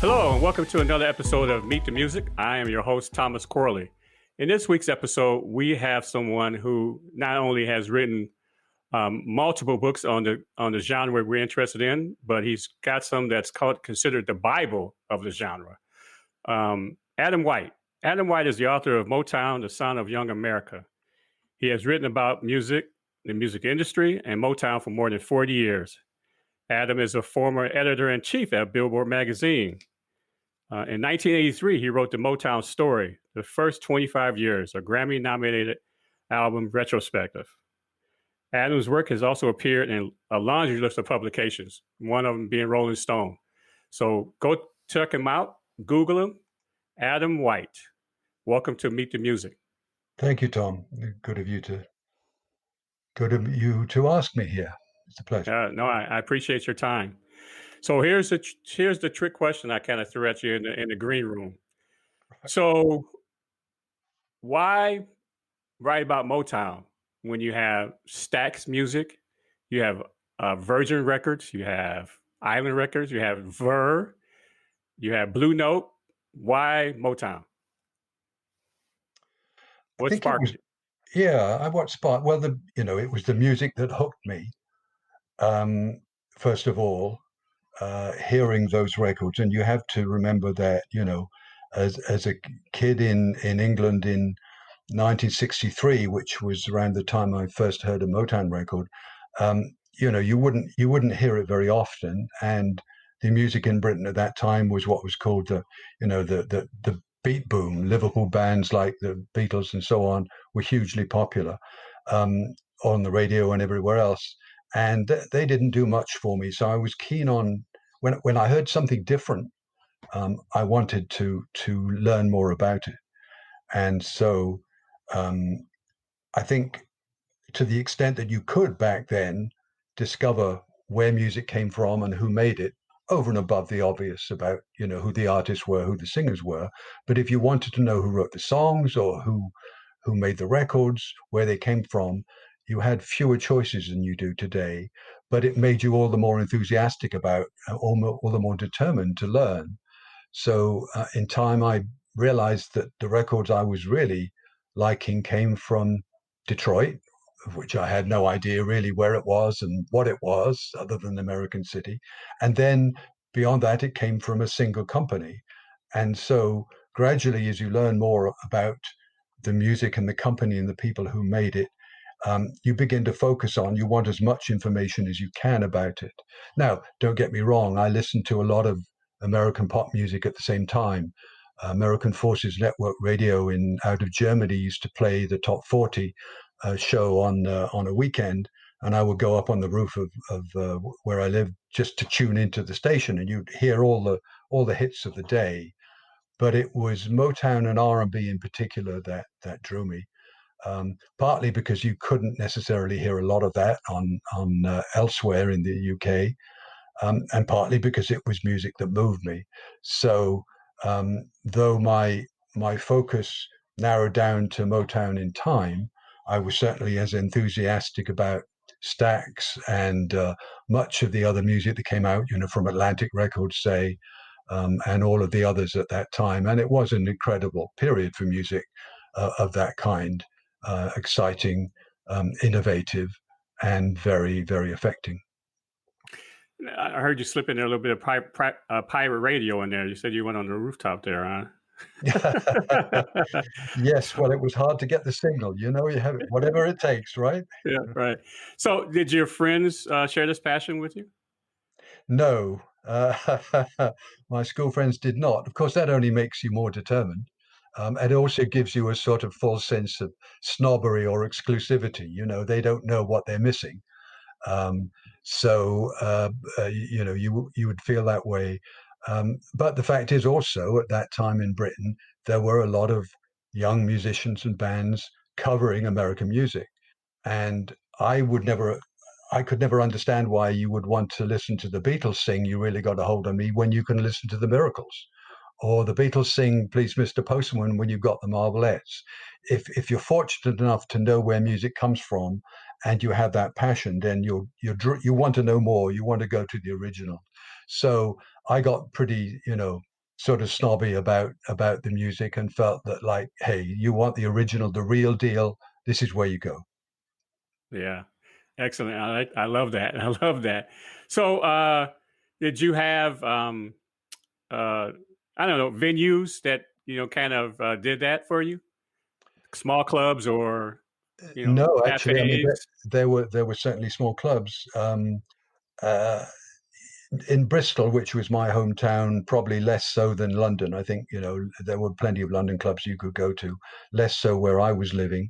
Hello, and welcome to another episode of Meet the Music. I am your host, Thomas Corley. In this week's episode, we have someone who not only has written multiple books on the genre we're interested in, but he's got some that's considered the Bible of the genre. Adam White. Adam White is the author of Motown, the Sound of Young America. He has written about music, the music industry, and Motown for more than 40 years. Adam is a former editor-in-chief at Billboard magazine. In 1983, he wrote the Motown Story, the first 25 years, a Grammy-nominated album retrospective. Adam's work has also appeared in a laundry list of publications, one of them being Rolling Stone. So go check him out, Google him, Adam White. Welcome to Meet the Music. Thank you, Tom. Good of you to ask me here. It's a pleasure. No, I appreciate your time. So here's the trick question I kind of threw at you in the green room. So why write about Motown when you have Stax Music, you have Virgin Records, you have Island Records, you have Ver, you have Blue Note? Why Motown? What sparked it? Yeah, what sparked? Well, it was the music that hooked me. First of all, hearing those records, and you have to remember that, as a kid in England in 1963, which was around the time I first heard a Motown record, you wouldn't hear it very often, and the music in Britain at that time was what was called the beat boom. Liverpool bands like the Beatles and so on were hugely popular on the radio and everywhere else, and they didn't do much for me. So I was keen on when I heard something different. I wanted to learn more about it, and so I think to the extent that you could back then discover where music came from and who made it, over and above the obvious about who the artists were, who the singers were. But if you wanted to know who wrote the songs or who made the records, where they came from, you had fewer choices than you do today. But it made you all the more enthusiastic about, all the more determined to learn. So in time, I realized that the records I was really liking came from Detroit, of which I had no idea really where it was and what it was, other than American City. And then beyond that, it came from a single company. And so gradually, as you learn more about the music and the company and the people who made it, you begin to focus on, you want as much information as you can about it. Now, don't get me wrong, I listened to a lot of American pop music at the same time. American Forces Network Radio out of Germany used to play the Top 40 show on a weekend, and I would go up on the roof of where I lived just to tune into the station, and you'd hear all the hits of the day. But it was Motown and R&B in particular that drew me. Partly because you couldn't necessarily hear a lot of that on elsewhere in the UK, and partly because it was music that moved me. So though my focus narrowed down to Motown in time, I was certainly as enthusiastic about Stax and much of the other music that came out, from Atlantic Records, say, and all of the others at that time. And it was an incredible period for music of that kind, exciting, innovative, and very, very affecting. I heard you slip in there a little bit of pirate radio in there. You said you went on the rooftop there, huh? Yes, well, it was hard to get the signal. You have it, whatever it takes, right? Yeah, right. So did your friends share this passion with you? No, my school friends did not. Of course, that only makes you more determined. It also gives you a sort of false sense of snobbery or exclusivity. They don't know what they're missing. You would feel that way. But the fact is also at that time in Britain, there were a lot of young musicians and bands covering American music. And I could never understand why you would want to listen to the Beatles sing "You Really Got a Hold on Me" when you can listen to the Miracles, or the Beatles sing "Please Mr. Postman" when you've got the Marvelettes. If you're fortunate enough to know where music comes from and you have that passion, then you want to know more. You want to go to the original. So I got pretty sort of snobby about the music and felt that, like, hey, you want the original, the real deal, this is where you go. Yeah. Excellent. I love that. I love that. So, did you have uh, I don't know, venues that kind of did that for you? Small clubs or No, actually, I mean, cafes? there were certainly small clubs. Uh, in Bristol, which was my hometown, probably less so than London. I think, there were plenty of London clubs you could go to, less so where I was living.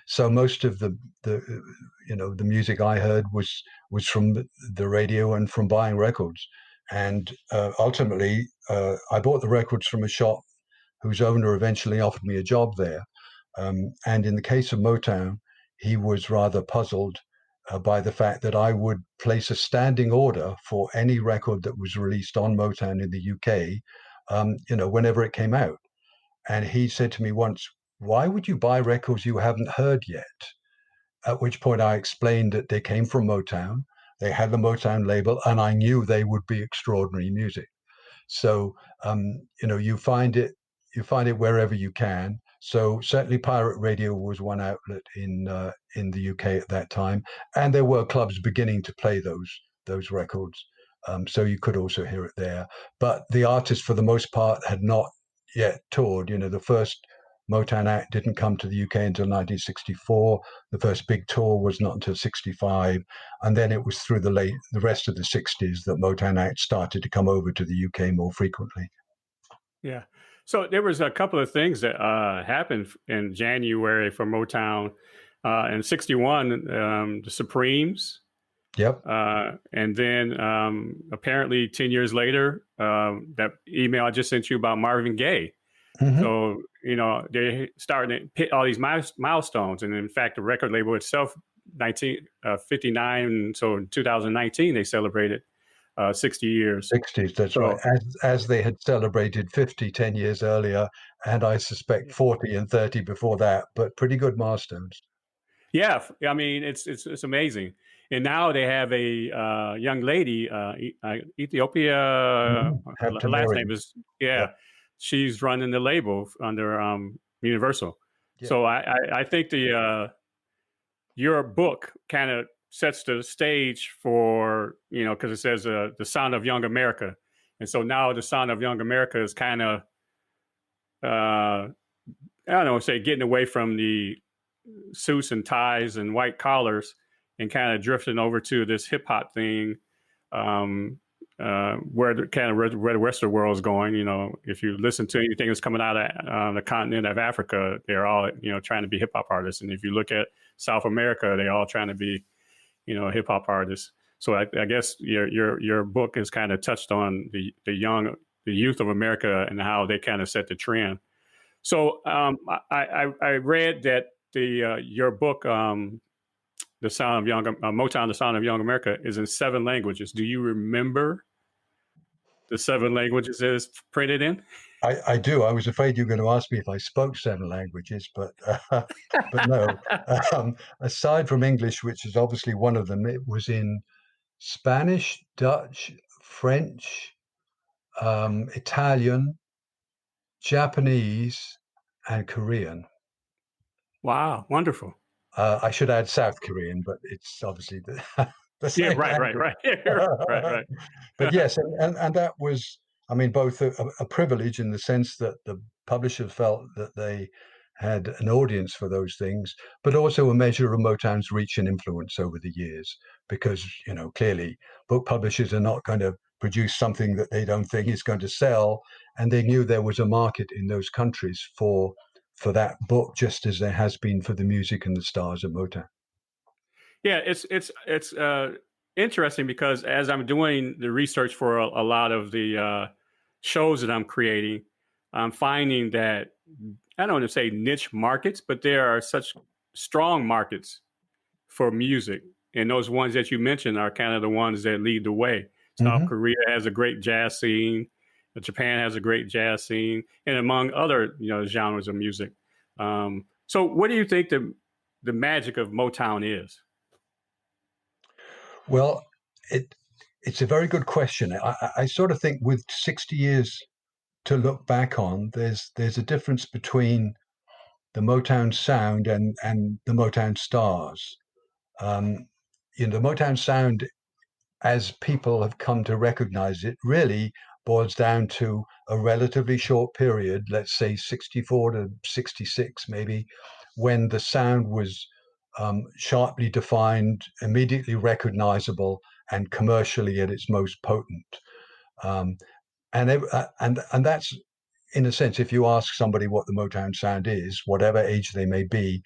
So most of the the music I heard was from the radio and from buying records. And ultimately, I bought the records from a shop whose owner eventually offered me a job there. And in the case of Motown, he was rather puzzled by the fact that I would place a standing order for any record that was released on Motown in the UK, whenever it came out. And he said to me once, "Why would you buy records you haven't heard yet?" At which point I explained that they came from Motown, they had the Motown label, and I knew they would be extraordinary music. So you find it wherever you can. So certainly pirate radio was one outlet in the UK at that time, and there were clubs beginning to play those records. So you could also hear it there. But the artists, for the most part, had not yet toured. The first Motown act didn't come to the UK until 1964. The first big tour was not until 65, and then it was through the rest of the 60s that Motown acts started to come over to the UK more frequently. Yeah. So there was a couple of things that happened in January for Motown. In '61, the Supremes, Yep. and then apparently 10 years later, that email I just sent you about Marvin Gaye. Hmm. So they starting to hit all these milestones, and in fact, the record label itself, 1959. So in 2019, they celebrated 60 years. 60s, that's right. So As they had celebrated 50 10 years earlier, and I suspect 40 and 30 before that, but pretty good milestones. yeah, I mean it's amazing. And now they have a young lady, Ethiopia. Have Her to last marry. name is Yeah. yeah. She's running the label under Universal. Yeah. So I think the your book kind of sets the stage for because it says the sound of young America, and so now the sound of young America is kind of I don't know, say getting away from the suits and ties and white collars and kind of drifting over to this hip hop thing, where the kind of where the rest of the world is going. If you listen to anything that's coming out of the continent of Africa, they're all trying to be hip hop artists, and if you look at South America, they're all trying to be hip hop artists. So I guess your book has kind of touched on the youth of America and how they kind of set the trend. So I read that the your book, the Sound of Young Motown, the Sound of Young America, is in 7 languages. Do you remember the 7 languages that it's printed in? I do. I was afraid you were going to ask me if I spoke 7 languages, but but no. Aside from English, which is obviously one of them, it was in Spanish, Dutch, French, Italian, Japanese, and Korean. Wow, wonderful. I should add South Korean, but it's obviously the Yeah, same right, right, language. right, right, right. But yes, and that was, I mean, both a privilege in the sense that the publishers felt that they had an audience for those things, but also a measure of Motown's reach and influence over the years. Because, clearly book publishers are not going to produce something that they don't think is going to sell. And they knew there was a market in those countries for that book, just as there has been for the music and the stars of Motown. Yeah, it's interesting because as I'm doing the research for a lot of the shows that I'm creating, I'm finding that I don't want to say niche markets, but there are such strong markets for music, and those ones that you mentioned are kind of the ones that lead the way. South Hmm. Korea has a great jazz scene. Japan has a great jazz scene, and among other genres of music. So, what do you think the magic of Motown is? Well, it it's a very good question. I sort of think with 60 years to look back on, there's a difference between the Motown sound and the Motown stars. Um, the Motown sound, as people have come to recognize it, really boils down to a relatively short period, let's say 64 to 66, maybe, when the sound was sharply defined, immediately recognizable, and commercially at its most potent. Um, and that's, in a sense, if you ask somebody what the Motown sound is, whatever age they may be,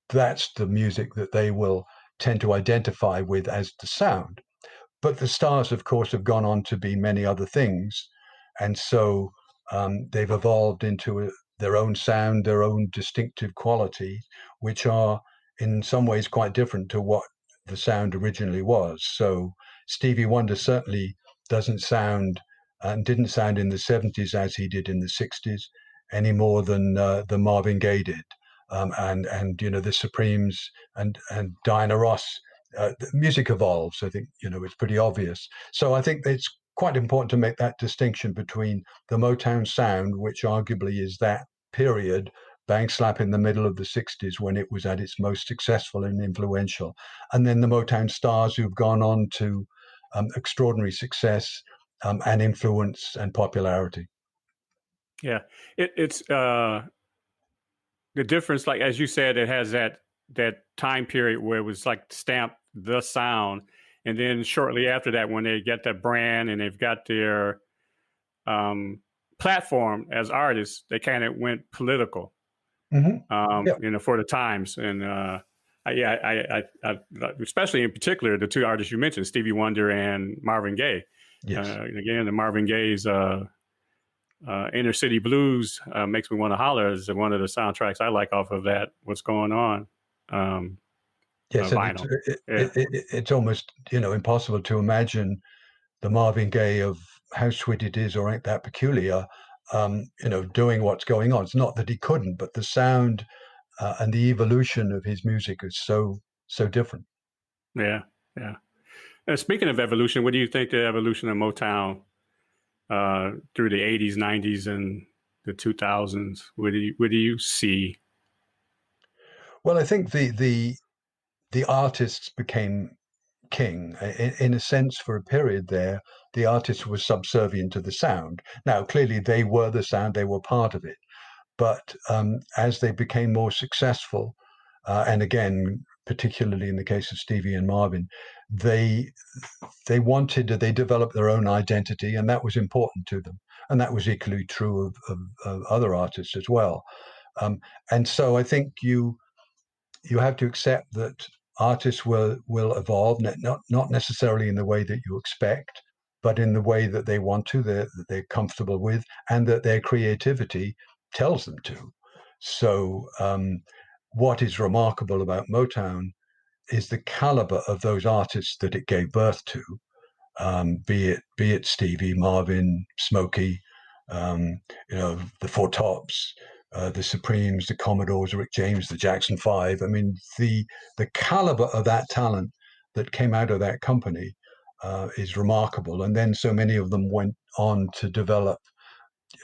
that's the music that they will tend to identify with as the sound. But the stars, of course, have gone on to be many other things. And so they've evolved into their own sound, their own distinctive quality, which are in some ways quite different to what the sound originally was. So Stevie Wonder certainly doesn't sound and didn't sound in the 70s as he did in the 60s any more than the Marvin Gaye did. And the Supremes and Diana Ross, music evolves. I think it's pretty obvious. So I think it's quite important to make that distinction between the Motown sound, which arguably is that period, bang slap in the middle of the 60s when it was at its most successful and influential, and then the Motown stars who've gone on to extraordinary success and influence and popularity. Yeah, it's the difference. Like as you said, it has that time period where it was like stamped the sound, and then shortly after that, when they get that brand and they've got their um, platform as artists, they kind of went political, Mm-hmm. Yeah. for the times. And especially in particular, the two artists you mentioned, Stevie Wonder and Marvin Gaye. Yes. Again, the Marvin Gaye's Inner City Blues makes me want to holler is one of the soundtracks I like off of that. What's going on? Yes, and Vinyl. Yeah. it's almost impossible to imagine the Marvin Gaye of How Sweet It Is or Ain't That Peculiar, doing what's going on. It's not that he couldn't, but the sound and the evolution of his music is so different. Yeah. Yeah. And speaking of evolution, what do you think the evolution of Motown through the 80s, 90s, and the 2000s? What do you see? Well, I think the artists became king. In a sense, for a period there, the artist was subservient to the sound. Now, clearly, they were the sound; they were part of it. But as they became more successful, and again, particularly in the case of Stevie and Marvin, they they developed their own identity, and that was important to them. And that was equally true of other artists as well. Um, and so I think you have to accept that artists will evolve, not necessarily in the way that you expect, but in the way that they want to, that they're comfortable with, and that their creativity tells them to. So, what is remarkable about Motown is the caliber of those artists that it gave birth to, be it Stevie, Marvin, Smokey, um, the Four Tops, the Supremes, the Commodores, Rick James, the Jackson Five. I mean, the caliber of that talent that came out of that company is remarkable. And then so many of them went on to develop,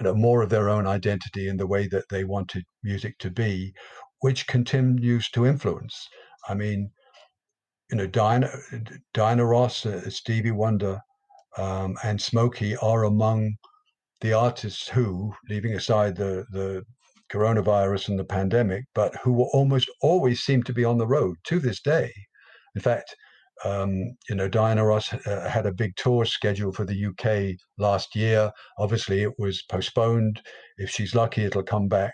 more of their own identity in the way that they wanted music to be, which continues to influence. I mean, Diana Ross, Stevie Wonder, and Smokey are among the artists who, leaving aside the coronavirus and the pandemic, but who will almost always seem to be on the road to this day. In fact, Diana Ross had a big tour scheduled for the UK last year. Obviously, it was postponed. If she's lucky, it'll come back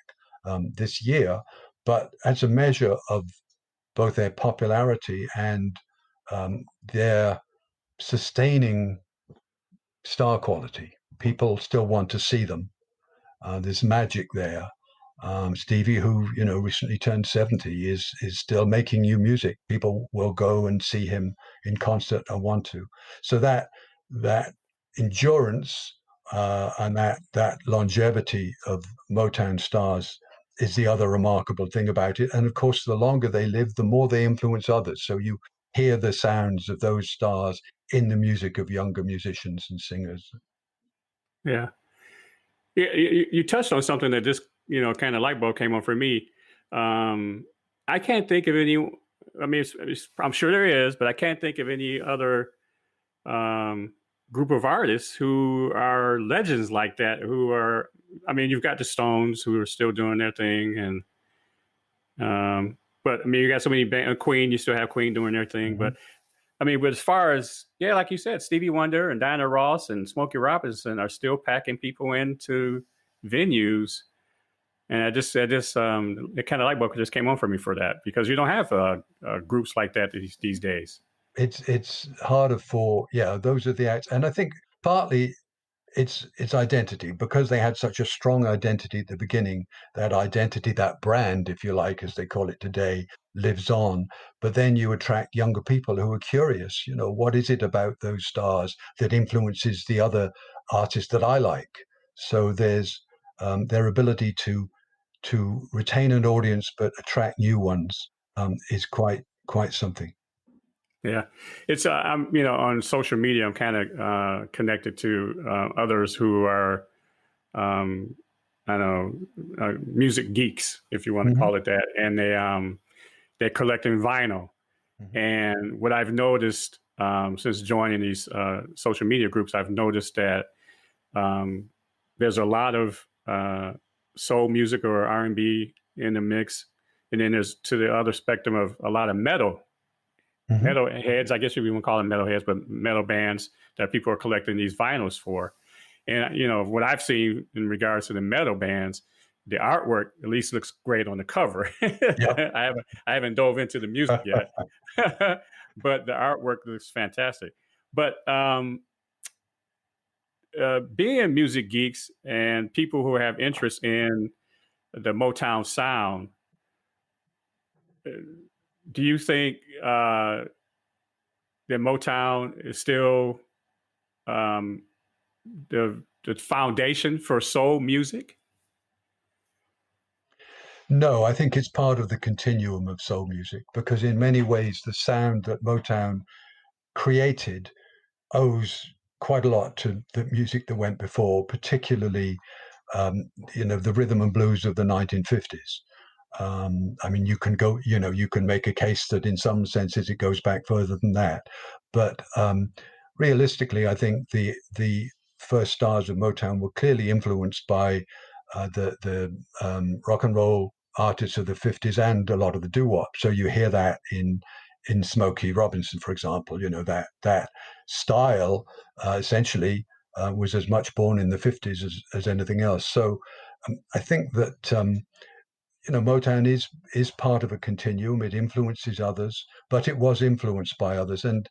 this year. But as a measure of both their popularity and their sustaining star quality, people still want to see them. There's magic there. Stevie, who recently turned 70, is still making new music. People will go and see him in concert and want to. So that endurance and that longevity of Motown stars is the other remarkable thing about it. And of course, the longer they live, the more they influence others. So you hear the sounds of those stars in the music of younger musicians and singers. Yeah. You touched on something that just, kind of light bulb came on for me. I can't think of any. I mean, I'm sure there is, but I can't think of any other um, group of artists who are legends like that. Who are, I mean, you've got the Stones who are still doing their thing, and but I mean, you got so many Queen. You still have Queen doing their thing, Mm-hmm. but I mean, but as far as, yeah, like you said, Stevie Wonder and Diana Ross and Smokey Robinson are still packing people into venues. And it kind of light bulb just came on for me for that, because you don't have groups like that these days. It's harder for, yeah, those are the acts, and I think partly it's identity, because they had such a strong identity at the beginning. That identity, that brand, if you like, as they call it today, lives on. But then you attract younger people who are curious. What is it about those stars that influences the other artists that I like? So there's their ability to retain an audience but attract new ones is quite something. Yeah, it's I'm on social media. I'm kind of connected to others who are um, I don't know, music geeks, if you want to Hmm. call it that, and they're collecting vinyl. Hmm. And what I've noticed since joining these social media groups, I've noticed that um, there's a lot of soul music or R&B in the mix, and then there's to the other spectrum of a lot of Hmm. metal heads. I guess if you want to call them metal heads, but metal bands that people are collecting these vinyls for. And what I've seen in regards to the metal bands, the artwork at least looks great on the cover. Yep. I haven't dove into the music yet, but the artwork looks fantastic. But being music geeks and people who have interest in the Motown sound, uh, do you think that Motown is still um, the foundation for soul music? No, I think it's part of the continuum of soul music, because in many ways the sound that Motown created owes quite a lot to the music that went before, particularly the rhythm and blues of the 1950s. I mean, you can make a case that in some senses it goes back further than that, but realistically, I think the first stars of Motown were clearly influenced by the rock and roll artists of the 50s and a lot of the doo wop. So you hear that in Smokey Robinson, for example. That style essentially was as much born in the 50s as anything else. So I think that Motown is part of a continuum. It influences others, but it was influenced by others. And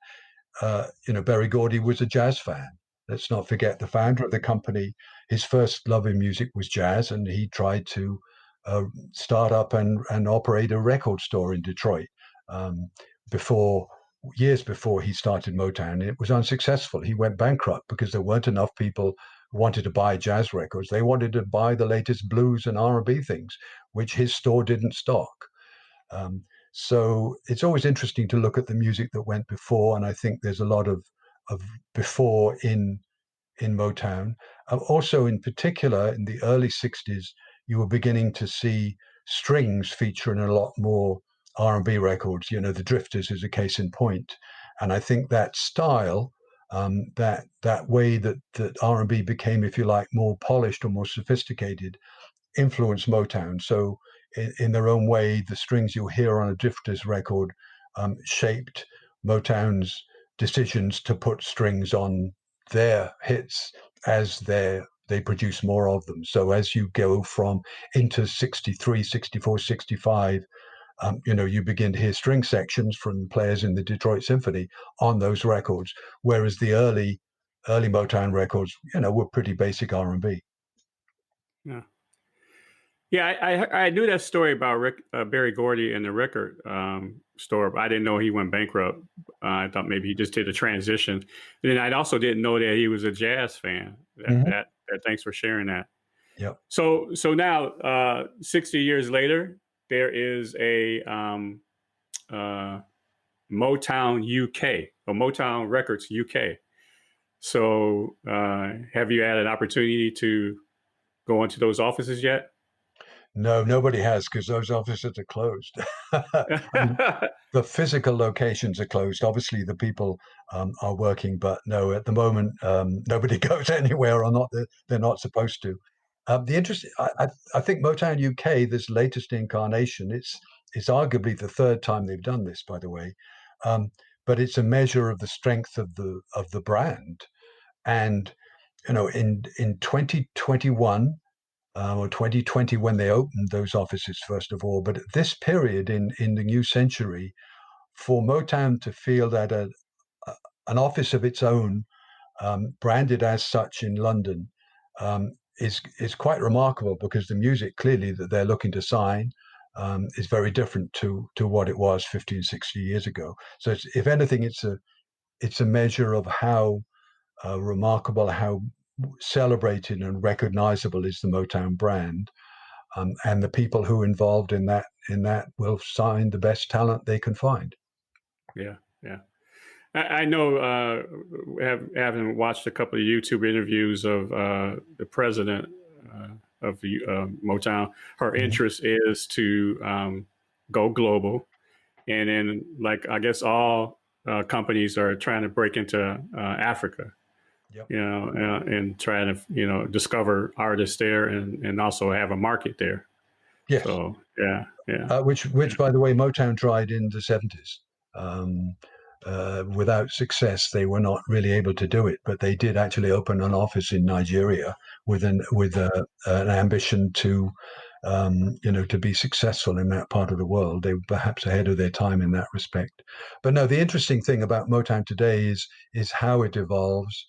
Berry Gordy was a jazz fan. Let's not forget the founder of the company. His first love in music was jazz, and he tried to start up and operate a record store in Detroit um, before years before he started Motown. It was unsuccessful. He went bankrupt because there weren't enough people who wanted to buy jazz records. They wanted to buy the latest blues and R&B things, which his store didn't stock. Um, so it's always interesting to look at the music that went before, and I think there's a lot of before in Motown. Also, in particular, in the early '60s, you were beginning to see strings feature in a lot more R&B records. The Drifters is a case in point, and I think that style. That way that R&B became, if you like, more polished or more sophisticated, influenced Motown. So, in their own way, the strings you'll hear on a Drifters record shaped Motown's decisions to put strings on their hits as they produce more of them. So as you go from into 63, 64, 65, you begin to hear string sections from players in the Detroit Symphony on those records, whereas the early Motown records, were pretty basic R&B. Yeah. Yeah, I knew that story about Barry Gordy and the record store, but I didn't know he went bankrupt. I thought maybe he just did a transition. And then I also didn't know that he was a jazz fan. Mm-hmm. Thanks for sharing that. Yep. So now, 60 years later, there is a uh, Motown UK or Motown Records UK. So have you had an opportunity to go into those offices yet? No, nobody has because those offices are closed. I mean, the physical locations are closed. Obviously, the people are working, but no, at the moment, nobody goes anywhere or not. They're not supposed to. The interest, I think Motown UK, this latest incarnation, it's arguably the third time they've done this, by the way, um, but it's a measure of the strength of the brand. And in 2021 or 2020 when they opened those offices, first of all. But at this period in the new century, for Motown to feel that an office of its own, branded as such in London, is quite remarkable because the music clearly that they're looking to sign is very different to what it was 15, 60 years ago. So if anything, it's a measure of how remarkable, how celebrated and recognizable is the Motown brand, and the people who are involved in that will sign the best talent they can find. Yeah, yeah. I know. Having watched a couple of YouTube interviews of the president of the Motown, her Mhm. interest is to go global, and then, like, I guess all companies are trying to break into Africa, Yep. and try to discover artists there, and also have a market there. Yes. So yeah, yeah, Which, by the way, Motown tried in the 70s. Um, Without success, they were not really able to do it, but they did actually open an office in Nigeria with an ambition to, to be successful in that part of the world. They were perhaps ahead of their time in that respect. But no, the interesting thing about Motown today is how it evolves,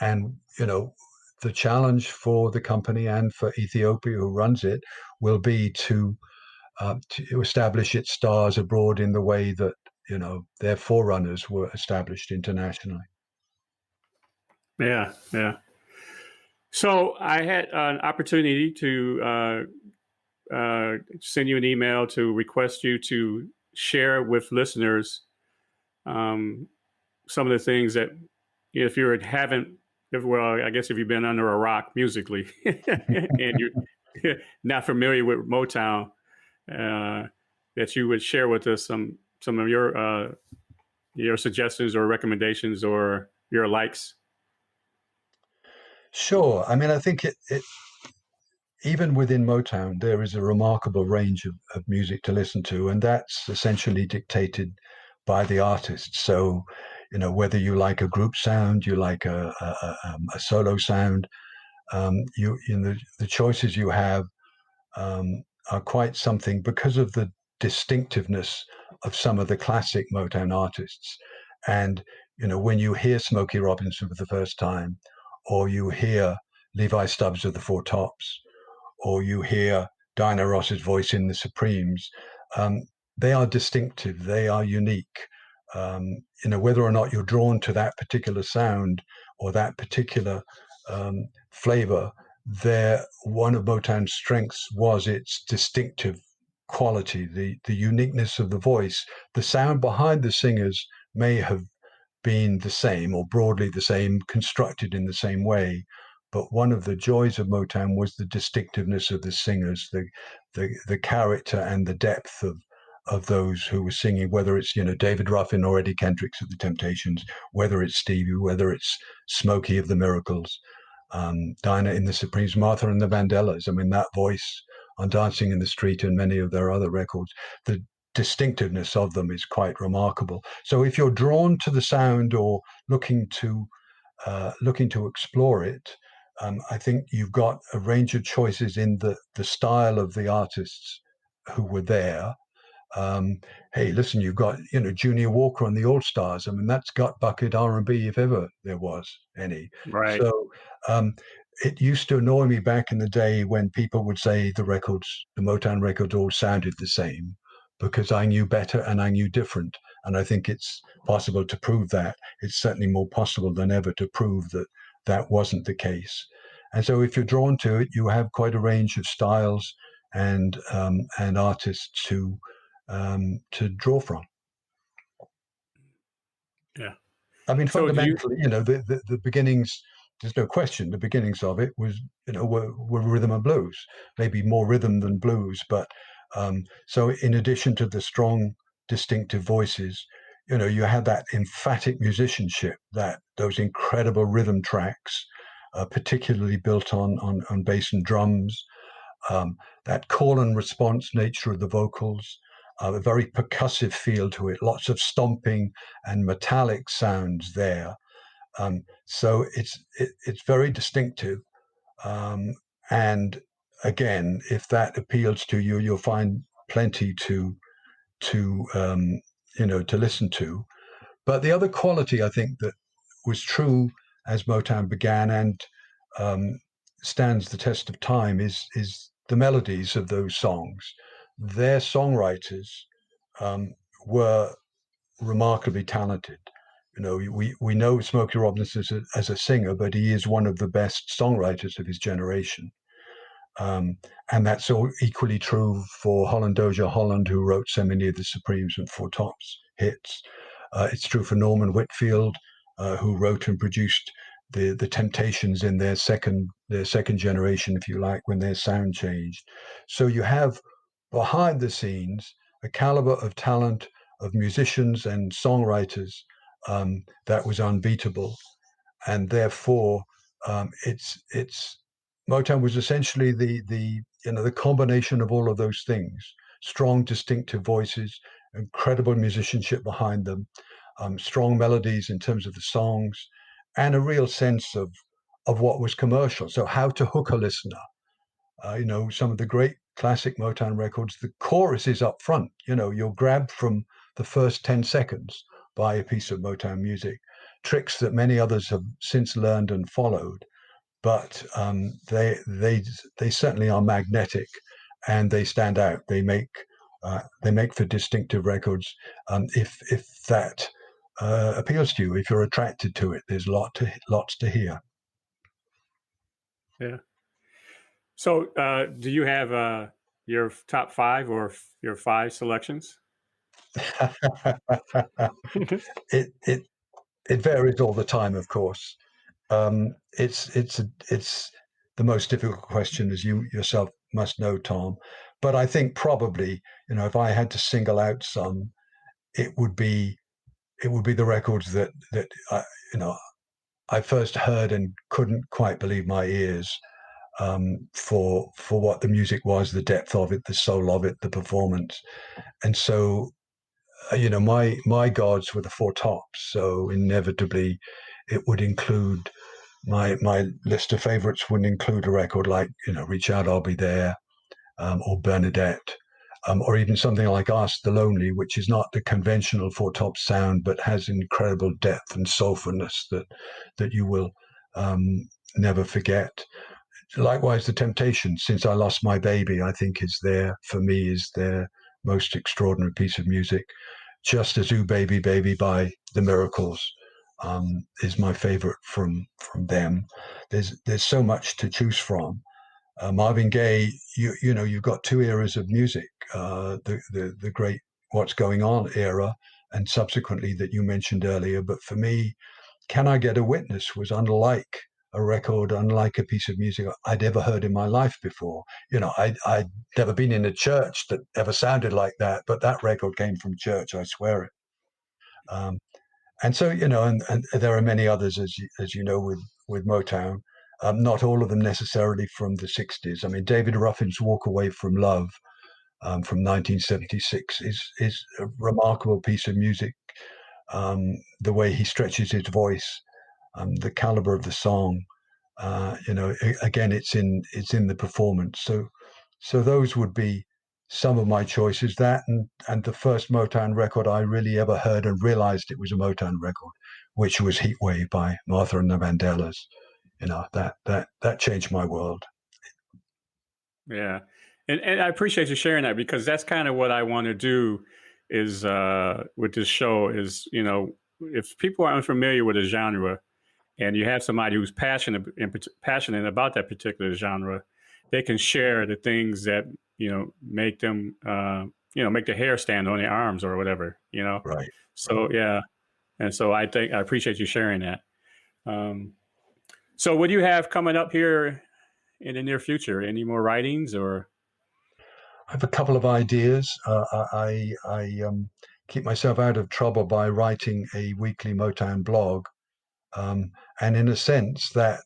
and the challenge for the company and for Ethiopia, who runs it, will be to establish its stars abroad in the way that their forerunners were established internationally. yeah, yeah. So I had an opportunity to send you an email to request you to share with listeners um, some of the things that, if you haven't, well, I guess if you've been under a rock musically and you're not familiar with Motown, uh, that you would share with us some of your suggestions or recommendations or your likes. Sure. I mean, I think even within Motown, there is a remarkable range of music to listen to, and that's essentially dictated by the artist. So, whether you like a group sound, you like a solo sound, the choices you have are quite something because of the distinctiveness of some of the classic Motown artists. And, when you hear Smokey Robinson for the first time, or you hear Levi Stubbs of the Four Tops, or you hear Diana Ross's voice in the Supremes, um, they are distinctive, they are unique. Whether or not you're drawn to that particular sound or that particular flavor, one of Motown's strengths was its distinctive quality, the uniqueness of the voice. The sound behind the singers may have been the same or broadly the same, constructed in the same way. But one of the joys of Motown was the distinctiveness of the singers, the character and the depth of those who were singing, whether it's David Ruffin or Eddie Kendricks of the Temptations, whether it's Stevie, whether it's Smokey of the Miracles, Dinah in the Supremes, Martha and the Vandellas. I mean, that voice on Dancing in the Street and many of their other records, the distinctiveness of them is quite remarkable. So if you're drawn to the sound or looking to explore it, I think you've got a range of choices in the style of the artists who were there. um, Hey, listen, you've got Junior Walker on the All Stars. I mean, that's gut bucket R&B if ever there was any. Right. So um, it used to annoy me back in the day when people would say the Motown records all sounded the same, because I knew better and I knew different. And I think it's possible to prove that. It's certainly more possible than ever to prove that that wasn't the case. And so if you're drawn to it, you have quite a range of styles and artists to draw from. Yeah. I mean, So do you? fundamentally, the beginnings there's no question the beginnings of it was, were rhythm and blues, maybe more rhythm than blues. But so in addition to the strong, distinctive voices, you had that emphatic musicianship, that those incredible rhythm tracks, particularly built on bass and drums, that call and response nature of the vocals, a very percussive feel to it, lots of stomping and metallic sounds there. So it's very distinctive. Um, and again, if that appeals to you, you'll find plenty to listen to. But the other quality I think that was true as Motown began and um, stands the test of time is the melodies of those songs. Their songwriters um, were remarkably talented. We know Smokey Robinson as a singer, but he is one of the best songwriters of his generation. Um, and that's all equally true for Holland Dozier Holland, who wrote so many of the Supremes and Four Tops hits. It's true for Norman Whitfield, who wrote and produced the Temptations in their second generation, if you like, when their sound changed. So you have behind the scenes a caliber of talent of musicians and songwriters that was unbeatable, and therefore it's Motown was essentially the combination of all of those things: strong, distinctive voices, incredible musicianship behind them, strong melodies in terms of the songs, and a real sense of what was commercial. So how to hook a listener. Some of the great classic Motown records, the chorus is up front. You're grabbed from the first 10 seconds by a piece of Motown music. Tricks that many others have since learned and followed, but they certainly are magnetic, and they stand out. They make for distinctive records. If that appeals to you, if you're attracted to it, there's lots to hear. Yeah. So, do you have your top five or your five selections? it varies all the time, of course. It's the most difficult question, as you yourself must know, Tom. But I think probably, if I had to single out some, it would be the records that I first heard and couldn't quite believe my ears, for what the music was, the depth of it, the soul of it, the performance. And so, my gods were the Four Tops. So inevitably, it would include my list of favorites would include a record like Reach Out, I'll Be There, or Bernadette, or even something like Ask the Lonely, which is not the conventional Four Tops sound, but has incredible depth and soulfulness that you will never forget. Likewise, the Temptations, Since I Lost My Baby, I think is their most extraordinary piece of music. Just as Ooh Baby Baby by The Miracles is my favorite from them. There's so much to choose from. Marvin Gaye, you've got two eras of music, the great What's Going On era, and subsequently that you mentioned earlier. But for me, Can I Get a Witness was unlike a record, unlike a piece of music I'd ever heard in my life before. I'd never been in a church that ever sounded like that, but that record came from church, I swear it. Um, and so, and there are many others, as you know, with Motown. Not all of them necessarily from the 60s. I mean, David Ruffin's Walk Away from Love from 1976 is a remarkable piece of music. The way he stretches his voice, the caliber of the song, again, it's in the performance. So those would be some of my choices. That and the first Motown record I really ever heard and realized it was a Motown record, which was Heatwave by Martha and the Vandellas. That changed my world. Yeah. And I appreciate you sharing that, because that's kind of what I want to do is with this show is, if people are unfamiliar with a genre and you have somebody who's passionate about that particular genre, they can share the things that, make them, make the hair stand on their arms or whatever. Right. So, yeah. And so I appreciate you sharing that. Um, So, what do you have coming up here in the near future? Any more writings or? I have a couple of ideas. I keep myself out of trouble by writing a weekly Motown blog, um, and in a sense that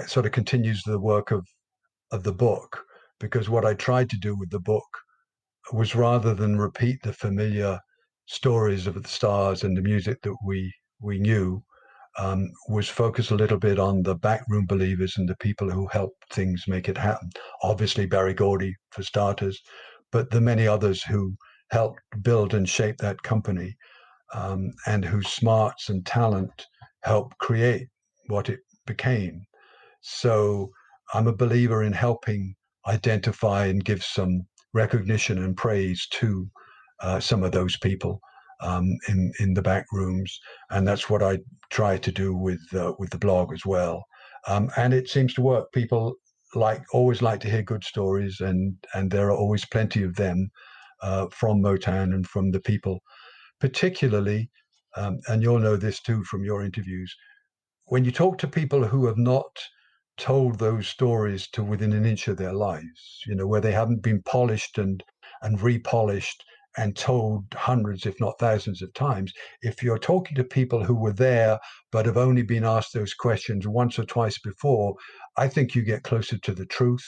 sort of continues the work of the book, because what I tried to do with the book was, rather than repeat the familiar stories of the stars and the music that we knew, was focus a little bit on the backroom believers and the people who helped things make it happen. Obviously, Barry Gordy for starters, but the many others who helped build and shape that company, and whose smarts and talent helped create what it became. So I'm a believer in helping identify and give some recognition and praise to some of those people, in the back rooms, and that's what I try to do with the blog as well. And it seems to work. People always like to hear good stories, and there are always plenty of them, from Motown and from the people, particularly. And you'll know this too from your interviews, when you talk to people who have not told those stories to within an inch of their lives, where they haven't been polished and repolished and told hundreds, if not thousands of times, if you're talking to people who were there but have only been asked those questions once or twice before, I think you get closer to the truth,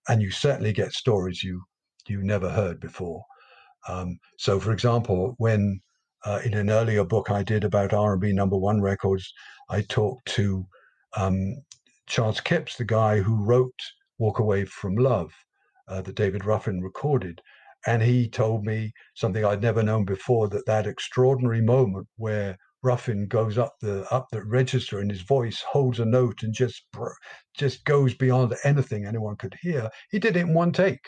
and you certainly get stories you never heard before. So, for example, when in an earlier book I did about R&B number one records, I talked to um, Charles Kipps, the guy who wrote "Walk Away from Love," that David Ruffin recorded, and he told me something I'd never known before, that extraordinary moment where Ruffin goes up the register and his voice holds a note and just goes beyond anything anyone could hear. He did it in one take.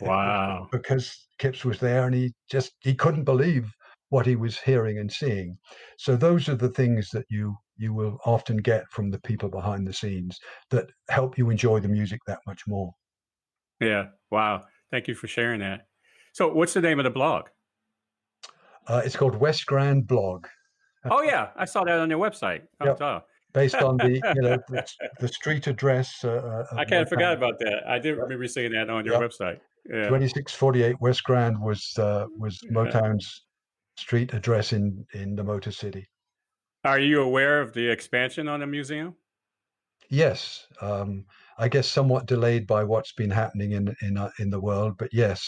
Wow. Because Kipps was there, and he couldn't believe what he was hearing and seeing. So those are the things that you will often get from the people behind the scenes that help you enjoy the music that much more. Yeah. Wow. Thank you for sharing that. So, what's the name of the blog? It's called West Grand Blog. Oh, yeah. I saw that on your website. Oh, Yep, duh. based on the street address of I kind of forgot Motown. about that. I did Yep, remember seeing that on your yep. website. Yeah. 2648 West Grand was Yeah. Motown's street address in the Motor City. Are you aware of the expansion on the museum? Yes, I guess somewhat delayed by what's been happening in the world, but yes,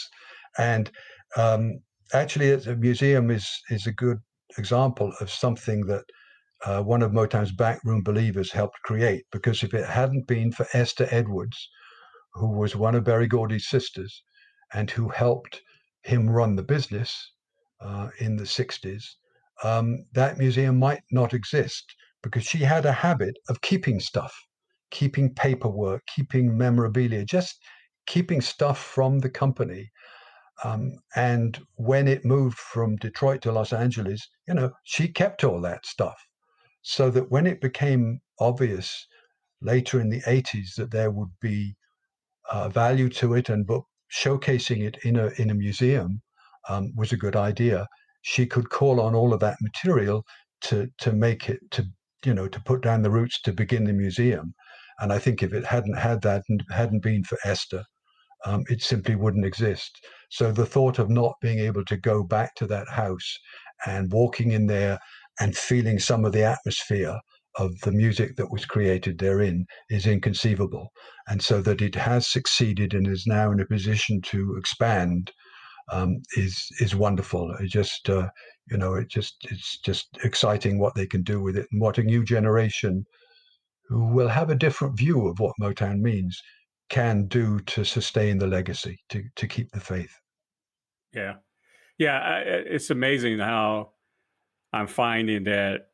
and um, actually, a museum is a good example of something that one of Motown's backroom believers helped create. Because if it hadn't been for Esther Edwards, who was one of Berry Gordy's sisters, and who helped him run the business in the 60s, that museum might not exist, because she had a habit of keeping stuff, keeping paperwork, keeping memorabilia, just keeping stuff from the company. And when it moved from Detroit to Los Angeles, she kept all that stuff, so that when it became obvious later in the 80s that there would be value to it, and but showcasing it in a museum was a good idea. She could call on all of that material to make it to put down the roots to begin the museum. And I think if it hadn't had that and hadn't been for Esther, it simply wouldn't exist. So the thought of not being able to go back to that house and walking in there and feeling some of the atmosphere of the music that was created therein is inconceivable. And so that it has succeeded and is now in a position to expand, is wonderful. It's just exciting what they can do with it, and what a new generation who will have a different view of what Motown means can do to sustain the legacy, to keep the faith. Yeah. Yeah. It's amazing how I'm finding that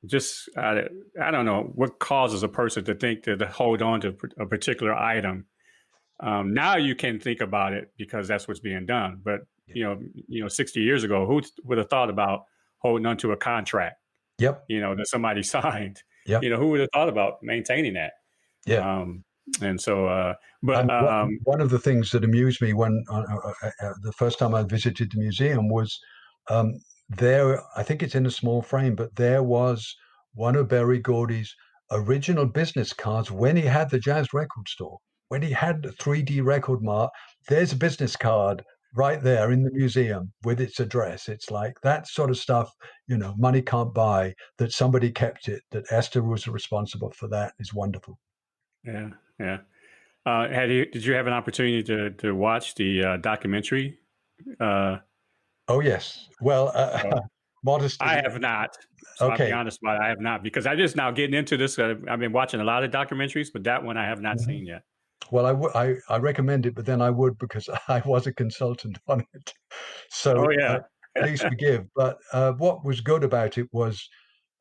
just, I don't know what causes a person to think to hold on to a particular item. Now you can think about it because that's what's being done. But, Yeah. 60 years ago, who would have thought about holding on to a contract, Yep. that somebody signed? Yep. Who would have thought about maintaining that? Yeah. Um, and so, I but mean, one of the things that amused me when the first time I visited the museum was, there. I think it's in a small frame, but there was one of Berry Gordy's original business cards when he had the jazz record store. When he had the 3D record mark, there's a business card right there in the museum with its address. It's like that sort of stuff, money can't buy. That somebody kept it, that Esther was responsible for that is wonderful. Yeah, yeah. Did you have an opportunity to watch the documentary? Uh, Oh, yes. Well, uh, I modestly, have not. So I'll be okay. honest about it. I have not because I just now getting into this. I've been watching a lot of documentaries, but that one I have not Mhm. seen yet. Well, I recommend it, but then I would because I was a consultant on it. So Oh yeah, please forgive. But what was good about it was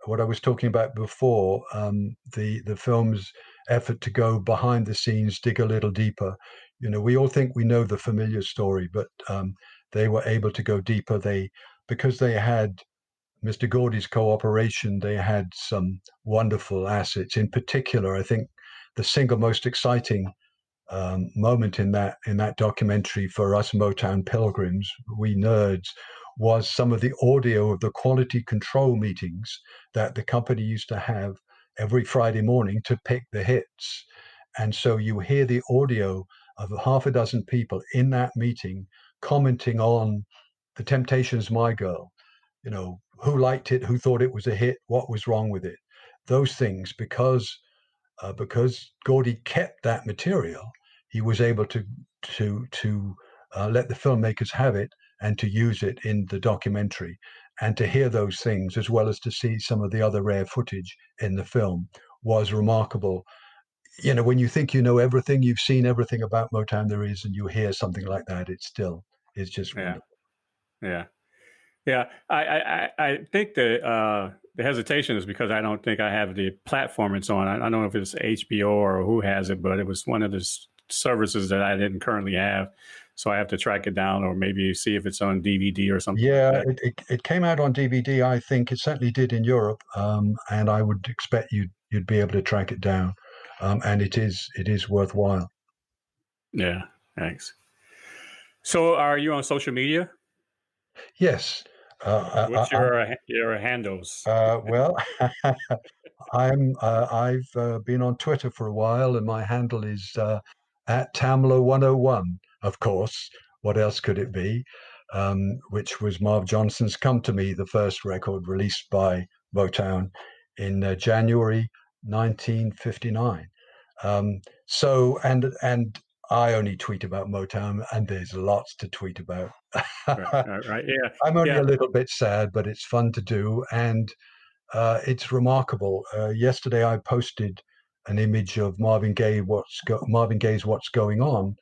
what I was talking about before, the film's effort to go behind the scenes, dig a little deeper. We all think we know the familiar story, but they were able to go deeper. Because they had Mr. Gordy's cooperation, they had some wonderful assets. In particular, I think the single most exciting moment in that documentary for us Motown pilgrims, we nerds, was some of the audio of the quality control meetings that the company used to have every Friday morning to pick the hits. And so you hear the audio of half a dozen people in that meeting commenting on The Temptations' My Girl, who liked it, who thought it was a hit, what was wrong with it. Those things, because Gordy kept that material, he was able to let the filmmakers have it and to use it in the documentary, and to hear those things as well as to see some of the other rare footage in the film was remarkable. When you think you know everything, you've seen everything about Motown there is, and you hear something like that, it's just yeah, wonderful. yeah, yeah. I think the hesitation is because I don't think I have the platform it's on. I don't know if it's HBO or who has it, but it was one of the services that I didn't currently have, so I have to track it down or maybe see if it's on DVD or something like Yeah, that. it came out on DVD. I think it certainly did in Europe, and I would expect you'd be able to track it down, and it is worthwhile. Yeah, thanks. So, are you on social media? Yes, What's your handles? well, I've been on Twitter for a while, and my handle is at Tamla101. Of course, what else could it be? Which was Marv Johnson's "Come to Me," the first record released by Motown in January 1959. And I only tweet about Motown, and there's lots to tweet about. Right, right, yeah, I'm only yeah. a little bit sad, but it's fun to do, and it's remarkable. Yesterday, I posted an image of Marvin Gaye's "What's Going On,"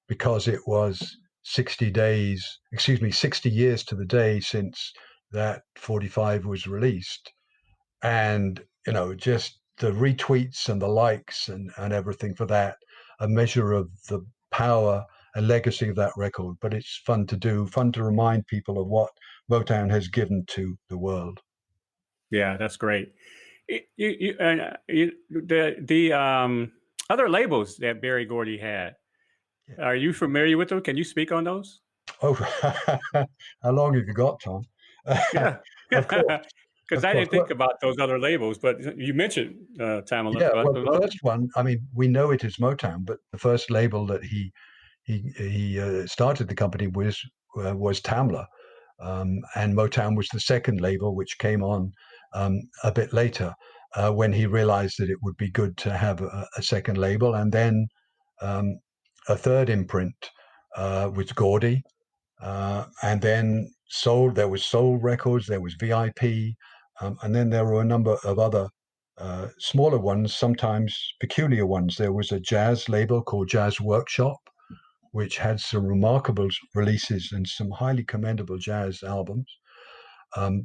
because it was 60 days, excuse me, 60 years to the day since that 45 was released, and just the retweets and the likes and everything for that, a measure of the power and legacy of that record. But it's fun to do, fun to remind people of what Motown has given to the world. Yeah, that's great. The other labels that Barry Gordy had, Yeah. are you familiar with them? Can you speak on those? Oh, how long have you got, Tom? Yeah, Of course, because of I course. didn't think Well, about those other labels, but you mentioned Tamala. yeah. But Well, the first one, I mean, we know it is Motown, but the first label that he started the company was Tamla, and Motown was the second label, which came on a bit later, when he realized that it would be good to have a second label, and then um, a third imprint with Gordy, and then Soul. There was Soul Records, there was VIP, and then there were a number of other smaller ones, sometimes peculiar ones. There was a jazz label called Jazz Workshop, which had some remarkable releases and some highly commendable jazz albums.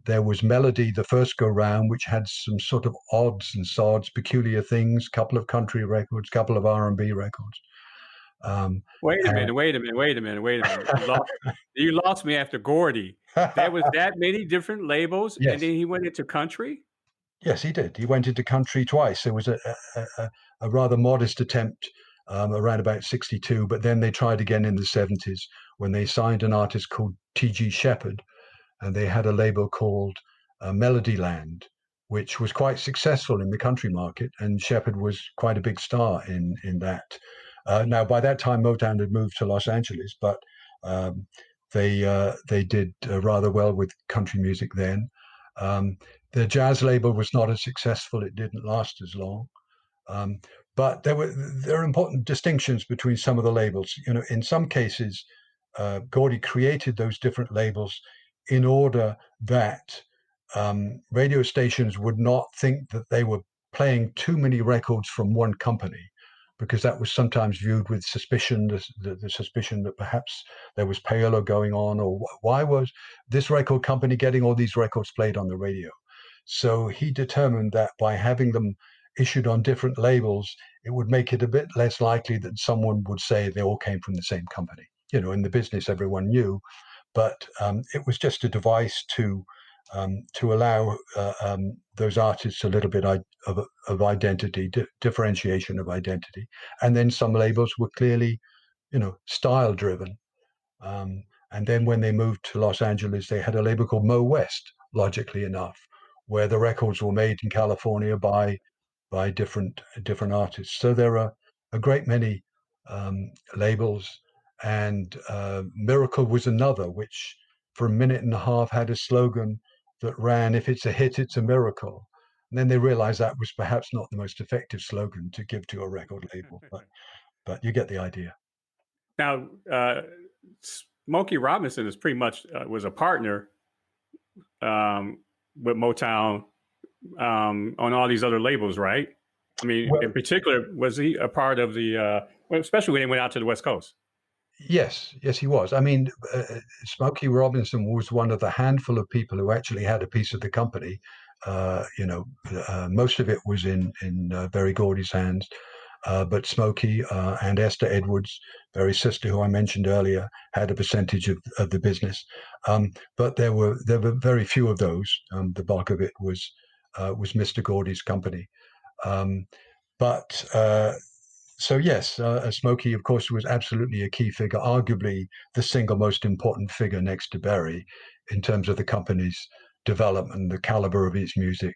There was Melody, the first go round, which had some sort of odds and sods, peculiar things, couple of country records, couple of R&B records. Um, wait a and minute, wait a minute, wait a minute, wait a minute. You lost me after Gordy. There was that many different labels, and yes, then he went into country. yes, he did. He went into country twice. There was a rather modest attempt around about 62, but then they tried again in the 70s when they signed an artist called T.G. Shepherd, and they had a label called Melodyland, which was quite successful in the country market, and Shepherd was quite a big star in that. Now, by that time, Motown had moved to Los Angeles, but um, they did rather well with country music then. Um, the jazz label was not as successful; it didn't last as long. Um, but there are important distinctions between some of the labels. You know, in some cases, Gordy created those different labels in order that radio stations would not think that they were playing too many records from one company, because that was sometimes viewed with suspicion, the suspicion that perhaps there was payola going on, or why was this record company getting all these records played on the radio? So he determined that by having them issued on different labels, it would make it a bit less likely that someone would say they all came from the same company. You know, in the business, everyone knew, but it was just a device to allow those artists a little bit of identity, differentiation of identity. And then some labels were clearly, you know, style driven. Um, and then when they moved to Los Angeles, they had a label called Mo West, logically enough, where the records were made in California by different artists. So there are a great many labels, and Miracle was another, which for a minute and a half had a slogan that ran, "If it's a hit, it's a miracle." And then they realized that was perhaps not the most effective slogan to give to a record label, but you get the idea. Now, Smokey Robinson is pretty much was a partner with Motown on all these other labels, right? I mean, Well, in particular, was he a part of the, well, especially when they went out to the West Coast? yes, he was. I mean, Smokey Robinson was one of the handful of people who actually had a piece of the company. You know, most of it was in Berry Gordy's hands, but Smokey and Esther Edwards, Berry's sister, who I mentioned earlier, had a percentage of the business. But there were very few of those. The bulk of it was Mr. Gordy's company. Um, but so yes, Smokey, of course, was absolutely a key figure, arguably the single most important figure next to Berry in terms of the company's development, the caliber of its music,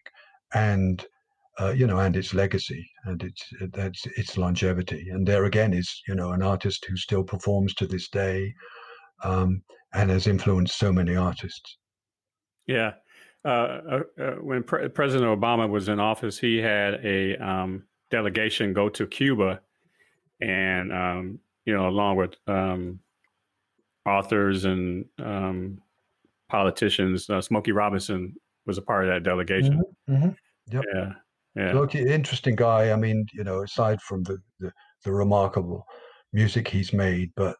and you know, and its legacy and its longevity. And there again is, you know, an artist who still performs to this day, and has influenced so many artists. Yeah. When President Obama was in office, he had a delegation go to Cuba, and you know, along with authors and politicians, Smokey Robinson was a part of that delegation. Mm-hmm. Yep. Yeah, yeah, Look, interesting guy. I mean, you know, aside from the remarkable music he's made, but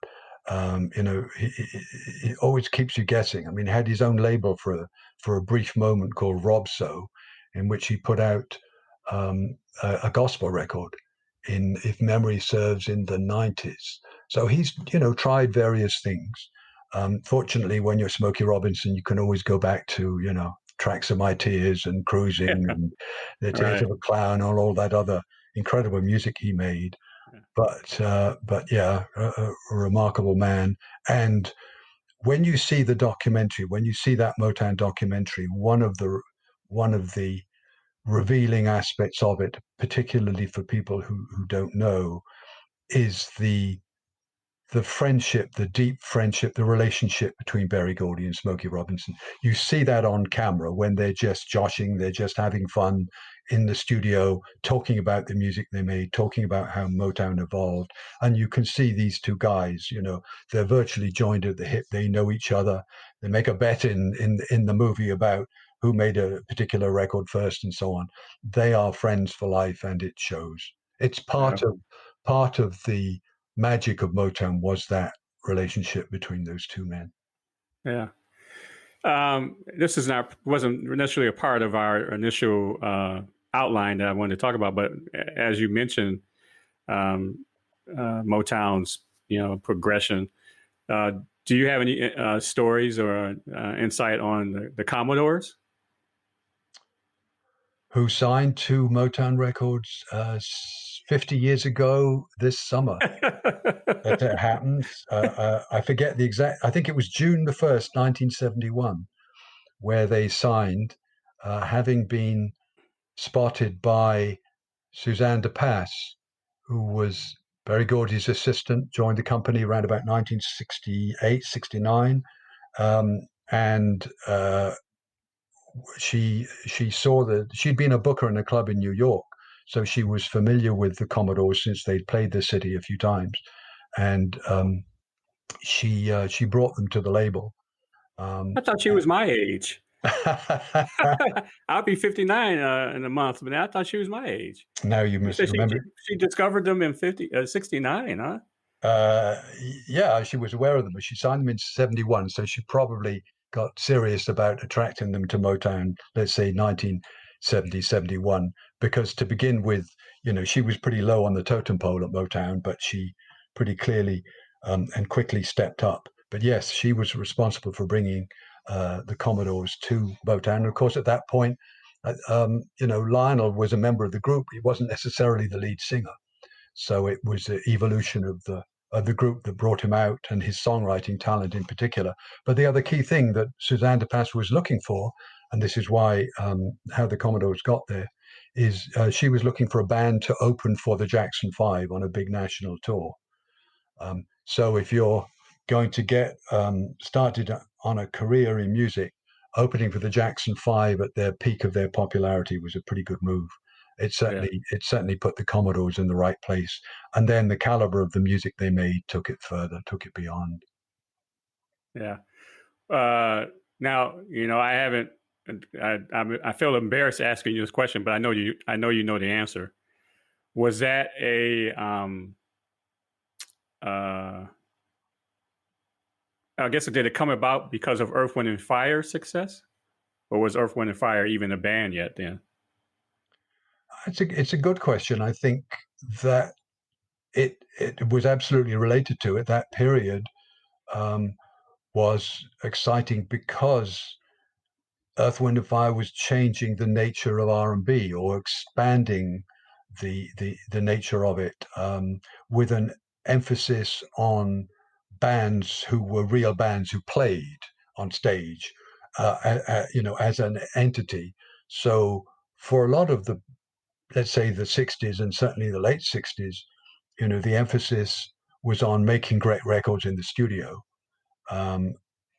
you know, he always keeps you guessing. I mean, he had his own label for a brief moment called Robso, in which he put out a gospel record in, if memory serves, in the 90s. So he's, you know, tried various things. Fortunately, when you're Smokey Robinson, you can always go back to, you know, Tracks of My Tears and Cruising and The Tears right. of a Clown and all that other incredible music he made. But yeah, a remarkable man. And when you see the documentary, when you see that Motown documentary, one of the revealing aspects of it, particularly for people who don't know, is the friendship, the deep friendship, the relationship between Berry Gordy and Smokey Robinson. You see that on camera when they're just joshing, they're just having fun in the studio, talking about the music they made, talking about how Motown evolved. And you can see these two guys, you know, they're virtually joined at the hip. They know each other. They make a bet in the movie about who made a particular record first and so on. They are friends for life, and it shows. It's Yeah, part of the magic of Motown was that relationship between those two men. yeah. This is not wasn't necessarily a part of our initial outline that I wanted to talk about, but as you mentioned, um, Motown's, you know, progression. Uh, do you have any stories or insight on the Commodores? Who signed to Motown Records 50 years ago this summer. It happened. I forget the exact, I think it was June the 1st, 1971, where they signed, having been spotted by Suzanne de Pass, who was Berry Gordy's assistant, joined the company around about 1968, 69. And she saw that she'd been a booker in a club in New York, so she was familiar with the Commodores since they'd played the city a few times, and she brought them to the label. I thought she was my age. I'll be 59 in a month, but I thought she was my age. Now you You must said remember. she discovered them in 69, huh? Uh, yeah, she was aware of them, but she signed them in 71. So she probably got serious about attracting them to Motown, let's say 1970, 71. Because to begin with, she was pretty low on the totem pole at Motown, but she pretty clearly and quickly stepped up. But yes, she was responsible for bringing the Commodores to Motown. And of course, at that point, Lionel was a member of the group. He wasn't necessarily the lead singer. So it was the evolution of the group that brought him out, and his songwriting talent in particular. But the other key thing that Suzanne de Pass was looking for, and this is why how the Commodores got there, is she was looking for a band to open for the Jackson Five on a big national tour. So if you're going to get started on a career in music, opening for the Jackson Five at their peak of their popularity was a pretty good move. It Yeah. certainly put the Commodores in the right place, and then the caliber of the music they made took it further, took it beyond. Yeah. Now, I haven't. I feel embarrassed asking you this question, but I know you. I know you know the answer. Was that a uh, I guess did it come about because of Earth, Wind, and Fire success, or was Earth, Wind, and Fire even a band yet then? It's a good question. I think that it was absolutely related to it. That period um, was exciting because Earth, Wind and Fire was changing the nature of R&B, or expanding the nature of it, with an emphasis on bands who were real bands who played on stage, as an entity. So for a lot of the, let's say, the 60s and certainly the late 60s, the emphasis was on making great records in the studio. Um,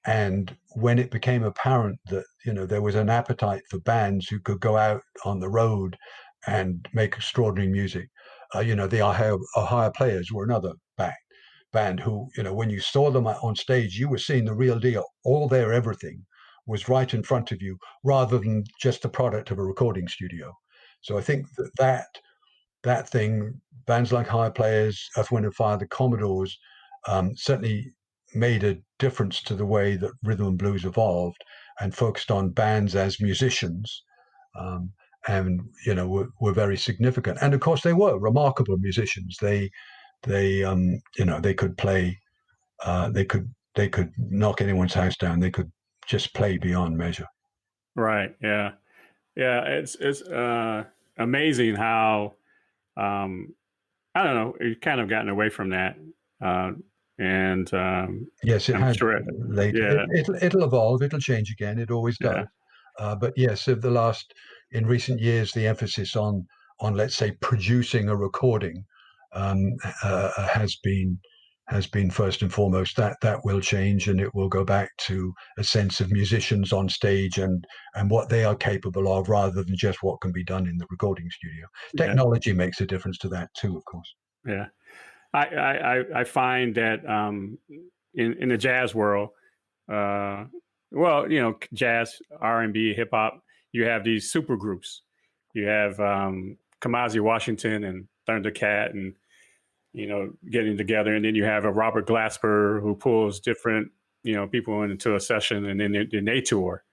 and when it became apparent that there was an appetite for bands who could go out on the road and make extraordinary music, the Ohio Players were another band who, when you saw them on stage, you were seeing the real deal. All their everything was right in front of you, rather than just the product of a recording studio. So I think that thing, bands like High Players, Earth, Wind and Fire, the Commodores, certainly made a difference to the way that rhythm and blues evolved, and focused on bands as musicians, um, and were very significant. And of course, they were remarkable musicians. They could play. They could knock anyone's house down. They could just play beyond measure. Right. Yeah. Yeah. It's amazing how um, I don't know. You've kind of gotten away from that, uh, and Yes, it I'm has sure. later. Yeah. It'll evolve. It'll change again. It always does. Yeah. But yes, in recent years, the emphasis on, let's say, producing a recording, um, has been first and foremost. That will change, and it will go back to a sense of musicians on stage, and what they are capable of, rather than just what can be done in the recording studio. Yeah. Technology makes a difference to that too, of course. Yeah. I find that in the jazz world, uh, well, jazz, R&B, hip hop, you have these super groups. You have Kamasi Washington and Thundercat, and getting together, and then you have a Robert Glasper who pulls different people into a session, and then they tour.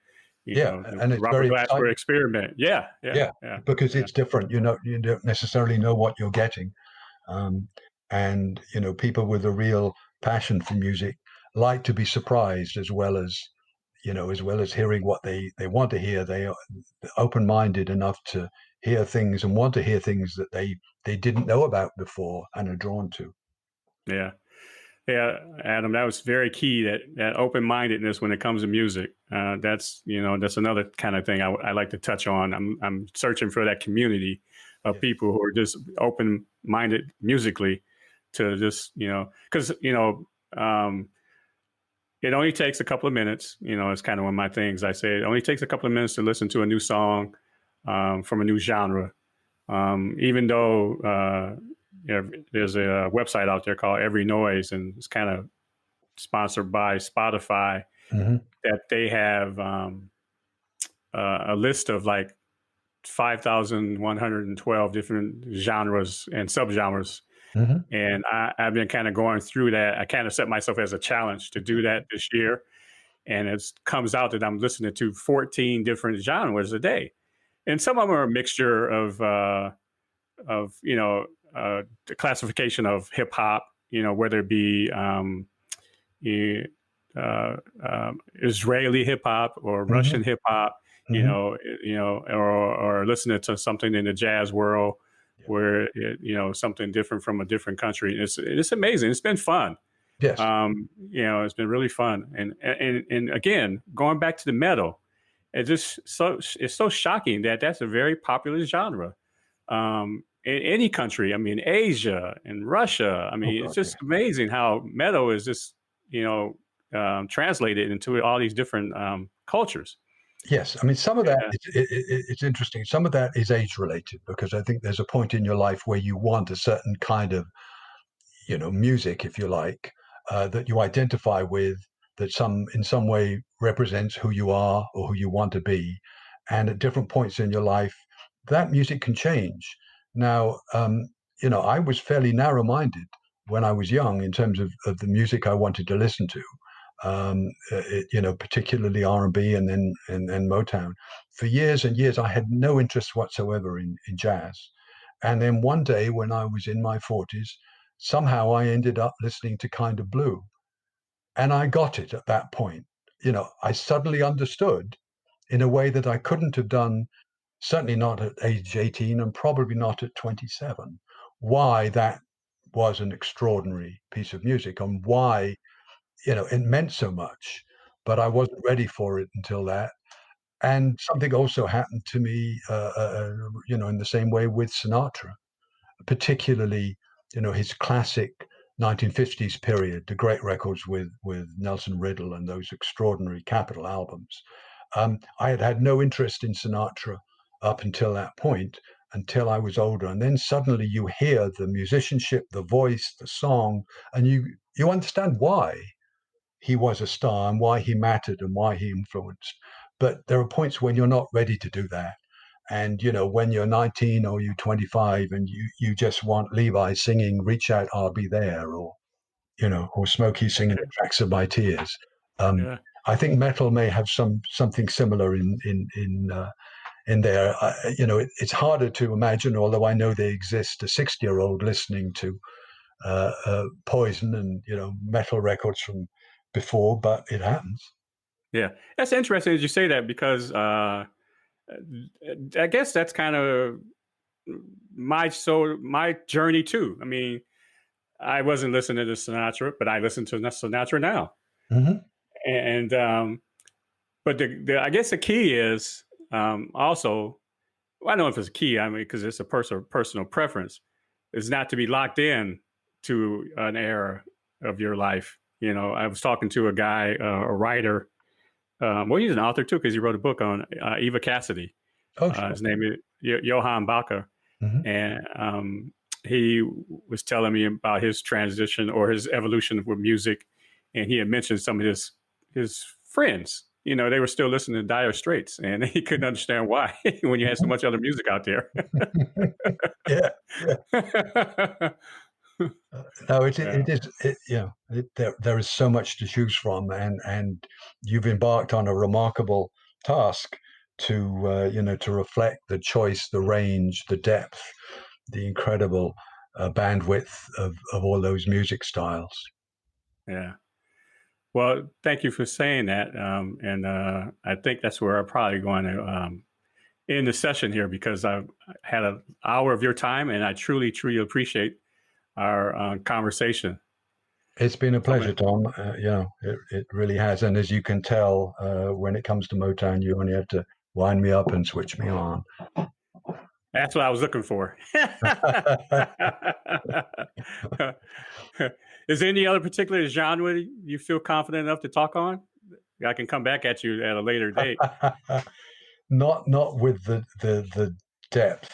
Yeah, The and it's Robert very Glasper exciting. experiment. Yeah, yeah, Yeah, yeah, because yeah, it's different. You don't necessarily know what you're getting. Um, and people with a real passion for music like to be surprised, as well as hearing what they want to hear. They are open-minded enough to hear things, and want to hear things that they didn't know about before and are drawn to. yeah. Yeah, Adam, that was very key. That open mindedness when it comes to music. That's another kind of thing I like to touch on. I'm searching for that community of Yeah. people who are just open minded musically, to just because it only takes a couple of minutes. It's kind of one of my things. I say it only takes a couple of minutes to listen to a new song from a new genre. Even though there's a website out there called Every Noise, and it's kind of sponsored by Spotify, Hmm. that they have a list of like 5,112 different genres and subgenres. Hmm. And I've been kind of going through that. I kind of set myself as a challenge to do that this year. And it comes out that I'm listening to 14 different genres a day. And some of them are a mixture of the classification of hip hop, whether it be Israeli hip hop or Hmm. Russian hip hop, Hmm. or listening to something in the jazz world Yeah. where something different from a different country. It's amazing. It's been fun. Yes. It's been really fun. And again, going back to the metal, it's so shocking that that's a very popular genre in any country. I mean, Asia and Russia. I Oh mean, it's God, just yes. amazing how metal is just translated into all these different cultures. Yes, I mean some of that Yeah, it's interesting. Some of that is age related because I think there's a point in your life where you want a certain kind of music, if you like, that you identify with, that in some way represents who you are or who you want to be, and at different points in your life, that music can change. Now, I was fairly narrow-minded when I was young in terms of the music I wanted to listen to. Particularly R&B and Motown. For years and years, I had no interest whatsoever in jazz. And then one day when I was in my 40s, somehow I ended up listening to Kind of Blue. And I got it at that point. I suddenly understood in a way that I couldn't have done, certainly not at age 18 and probably not at 27, why that was an extraordinary piece of music and why, it meant so much. But I wasn't ready for it until that. And something also happened to me, in the same way with Sinatra, particularly, his classic 1950s period, the great records with Nelson Riddle and those extraordinary Capitol albums. I had had no interest in Sinatra up until that point, until I was older, and then suddenly you hear the musicianship, the voice, the song, and you understand why he was a star and why he mattered and why he influenced. But there are points when you're not ready to do that. And when you're 19 or you're 25 and you just want Levi singing "Reach Out, I'll Be There," or Smokey singing "The Tracks of My Tears." Um, yeah, I think metal may have something similar in there. It's harder to imagine, although I know they exist. A 60-year-old listening to Poison and metal records from before, but it happens. yeah. That's interesting that you say that because I guess that's kind of my journey too. I mean, I wasn't listening to Sinatra, but I listen to Sinatra now. Hmm. And but I guess the key is also, well, I don't know if it's a key. I mean, because it's a personal preference, is not to be locked in to an era of your life. I was talking to a guy, a writer. Well, he's an author too because he wrote a book on Eva Cassidy. Oh, sure. His name is Johann Bacher, Hmm. and he was telling me about his transition or his evolution with music, and he had mentioned some of his friends. They were still listening to Dire Straits, and he couldn't understand why when you had so much other music out there. Yeah, yeah. No, Yeah, it is. There is so much to choose from, and you've embarked on a remarkable task to to reflect the choice, the range, the depth, the incredible bandwidth of all those music styles. yeah. Well, thank you for saying that, and I think that's where I'm probably going to end the session here because I've had an hour of your time, and I truly, truly appreciate our conversation. It's been a So pleasure, many. Tom. It really has. And as you can tell, when it comes to Motown, you only have to wind me up and switch me on. That's what I was looking for. Is there any other particular genre you feel confident enough to talk on? I can come back at you at a later date. Not with the depth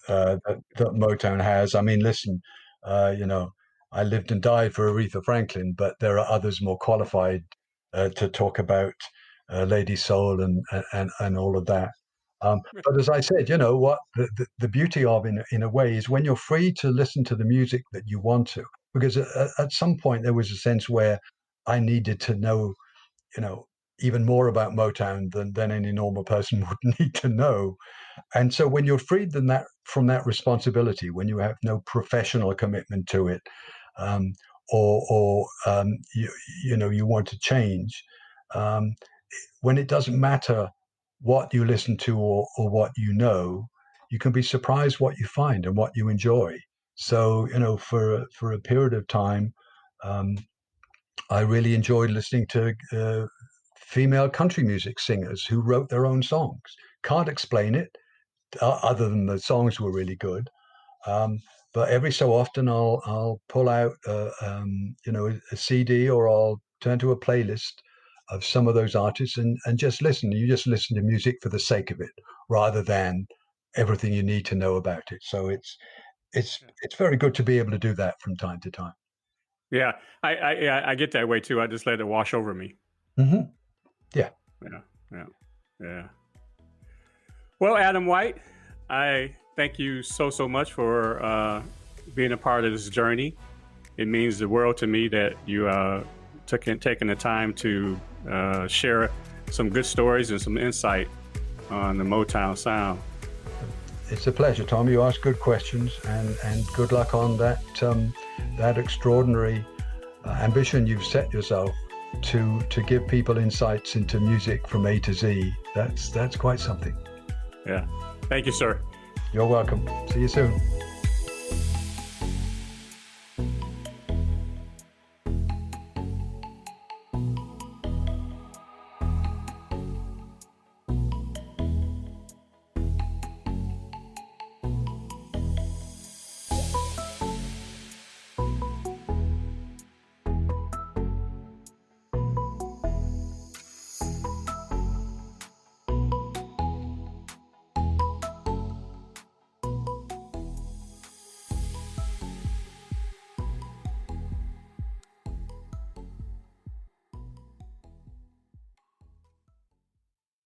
that Motown has. I mean, listen, you know, I lived and died for Aretha Franklin, but there are others more qualified to talk about Lady Soul and all of that. But as I said, you know what the beauty of in a way is when you're free to listen to the music that you want to, because at some point there was a sense where I needed to know, you know, even more about Motown than any normal person would need to know. And so when you're freed from that responsibility, when you have no professional commitment to it, um, you know you want to change, um, when it doesn't matter what you listen to or what you know, you can be surprised what you find and what you enjoy. So you know, for a period of time, um, I really enjoyed listening to female country music singers who wrote their own songs. Can't explain it other than the songs were really good. Um, but every so often, I'll pull out you know a CD or I'll turn to a playlist of some of those artists and just listen. You just listen to music for the sake of it, rather than everything you need to know about it. So it's very good to be able to do that from time to time. Yeah, I get that way too. I just let it wash over me. Hmm. Yeah. Yeah, yeah, yeah. Well, Adam White, I thank you so much for being a part of this journey. It means the world to me that you taking the time to share some good stories and some insight on the Motown sound. It's a pleasure, Tom. You ask good questions, and good luck on that that extraordinary ambition you've set yourself to give people insights into music from A to Z. That's quite something. Yeah. Thank you, sir. You're welcome. See you soon.